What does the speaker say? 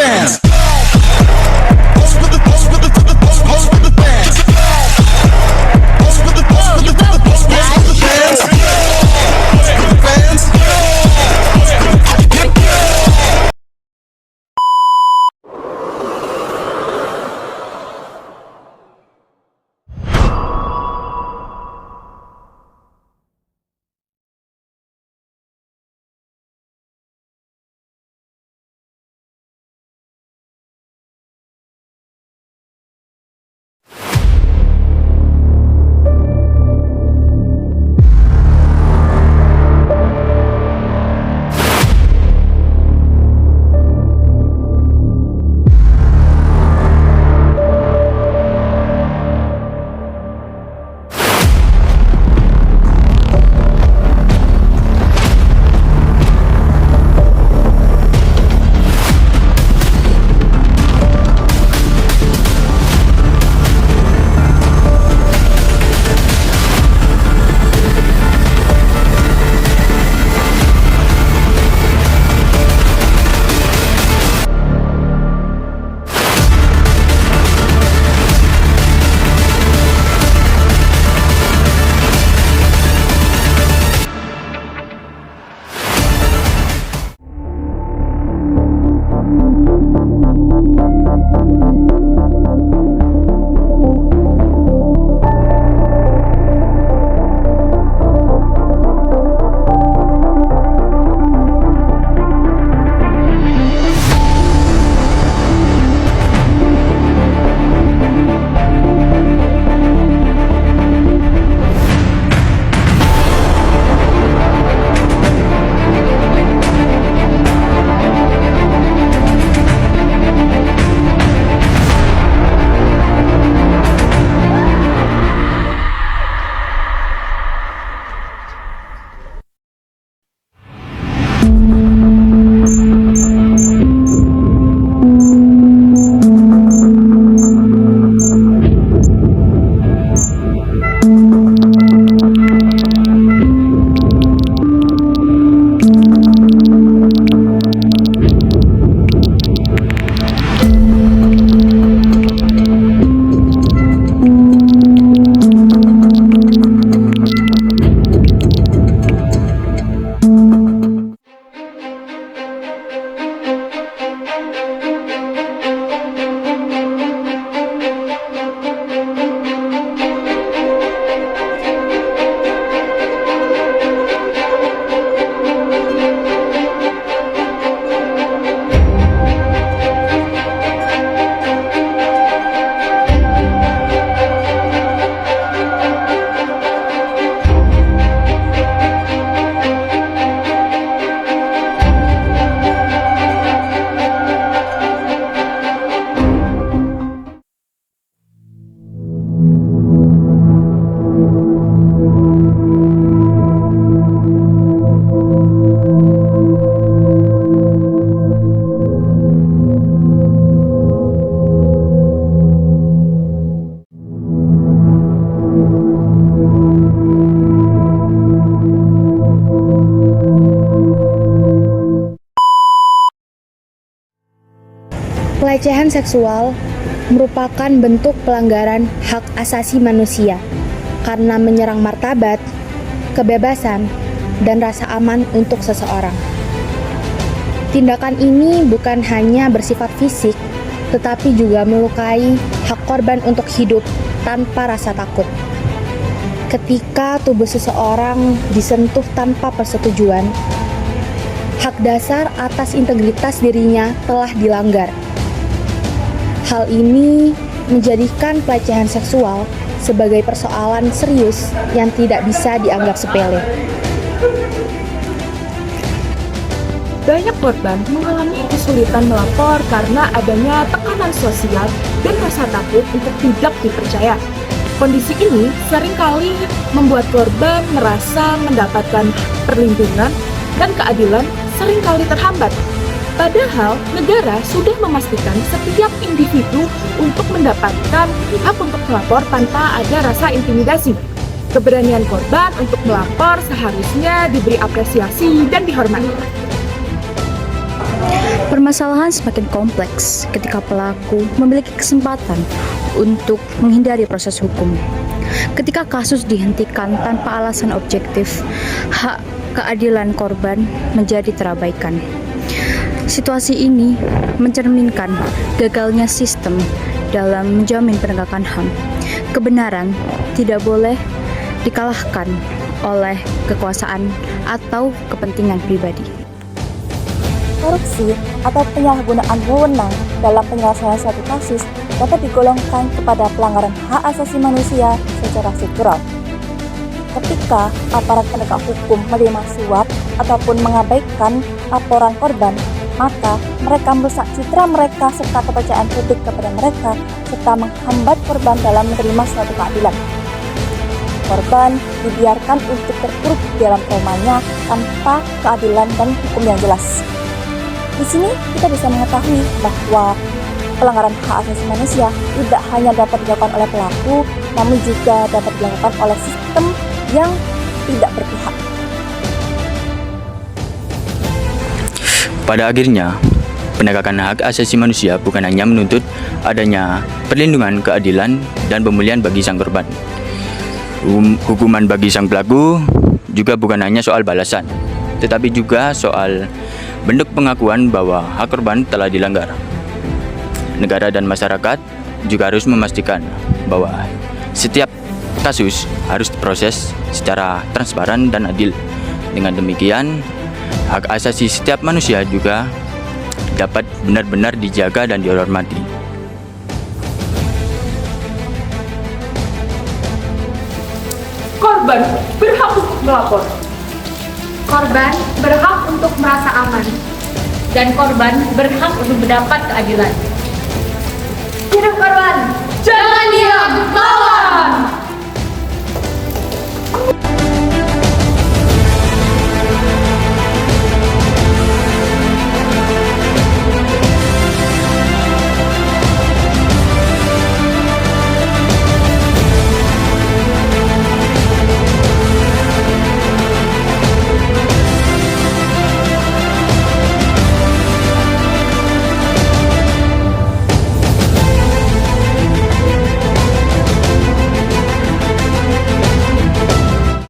fans. Pelecehan seksual merupakan bentuk pelanggaran hak asasi manusia karena menyerang martabat, kebebasan, dan rasa aman untuk seseorang. Tindakan ini bukan hanya bersifat fisik, tetapi juga melukai hak korban untuk hidup tanpa rasa takut. Ketika tubuh seseorang disentuh tanpa persetujuan, hak dasar atas integritas dirinya telah dilanggar. Hal ini menjadikan pelecehan seksual sebagai persoalan serius yang tidak bisa dianggap sepele. Banyak korban mengalami kesulitan melapor karena adanya tekanan sosial dan rasa takut untuk tidak dipercaya. Kondisi ini seringkali membuat korban merasa mendapatkan perlindungan dan keadilan seringkali terhambat. Padahal negara sudah memastikan setiap individu untuk mendapatkan hak untuk melapor tanpa ada rasa intimidasi. Keberanian korban untuk melapor seharusnya diberi apresiasi dan dihormati. Permasalahan semakin kompleks ketika pelaku memiliki kesempatan untuk menghindari proses hukum. Ketika kasus dihentikan tanpa alasan objektif, hak keadilan korban menjadi terabaikan. Situasi ini mencerminkan gagalnya sistem dalam menjamin penegakan HAM. Kebenaran tidak boleh dikalahkan oleh kekuasaan atau kepentingan pribadi. Korupsi atau penyalahgunaan wewenang dalam penyelesaian suatu kasus dapat digolongkan kepada pelanggaran hak asasi manusia secara struktural. Ketika aparat penegak hukum menerima suap ataupun mengabaikan laporan korban, maka mereka merusak citra mereka serta kepercayaan publik kepada mereka, serta menghambat korban dalam menerima suatu keadilan. Korban dibiarkan untuk terpuruk di dalam traumanya tanpa keadilan dan hukum yang jelas. Di sini kita bisa mengetahui bahwa pelanggaran hak asasi manusia tidak hanya dapat dilakukan oleh pelaku, namun juga dapat dilakukan oleh sistem yang tidak berpihak. Pada akhirnya, penegakan hak asasi manusia bukan hanya menuntut adanya perlindungan, keadilan, dan pemulihan bagi sang korban. Hukuman bagi sang pelaku juga bukan hanya soal balasan, tetapi juga soal bentuk pengakuan bahwa hak korban telah dilanggar. Negara dan masyarakat juga harus memastikan bahwa setiap kasus harus diproses secara transparan dan adil. Dengan demikian, hak asasi setiap manusia juga dapat benar-benar dijaga dan dihormati. Korban berhak untuk melapor. Korban berhak untuk merasa aman. Dan korban berhak untuk mendapat keadilan. Hidup korban! Jangan diam! Lawan!